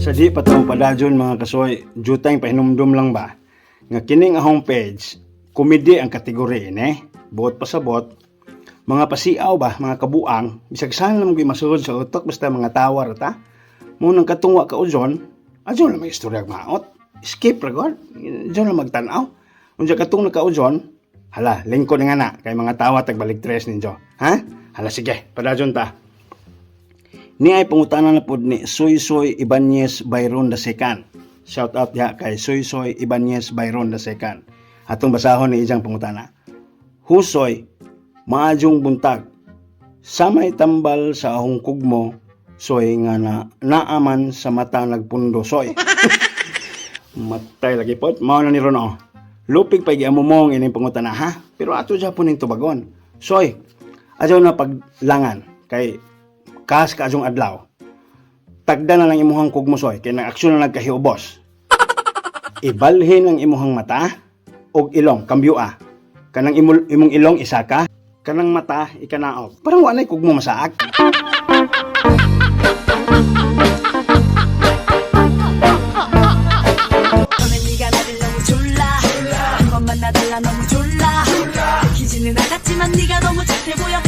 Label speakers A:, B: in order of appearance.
A: Sa di pa tayo padadyon mga kasoy, jutay pahinumdum lang ba? Nga kining ahong page, komedi ang kategori ini, buot pa sabot, mga pasiaw ba, mga kabuang, bisag saan lang masugod sa utok, basta mga tawar ta. Munang katungwa ka ujon, adyon lang may istorya maot, skip record, adyon lang magtanaw. Unsa katung na ka ujon, hala, lingkod nga na, kay mga tawa tagbalik tres ninyo. Ha? Hala sige, padadyon ta. Ni ay pangutana na pod ni Soy Soy Ibanez Byron II. Shout out diha kay Soy Soy Ibanez Byron II. Atong basahon ni ijang pangutana. Husoy, maadjong buntag. Samay tambal sa ahong kugmo, soy nga na naaman sa mata nagpundo soy. Matay lagi pod, mao na ni Rono. Lupig pa giamumong ining pangutana ha. Pero ato Japon ning tubagon. Soy, adyo na paglangan kay kas kaajong adlaw. Tagda na lang imuhang kugmosoy kay nag-aksyon na nagkahiubos. Ibalhin ang imuhang mata og ilong kambyua. Kanang imong ilong isaka, kanang mata ikanaog. Parang wa nay kugmo masaag.
B: 너만 나달라 너무 졸라 기지는 않았지만 네가 너무 착해 보여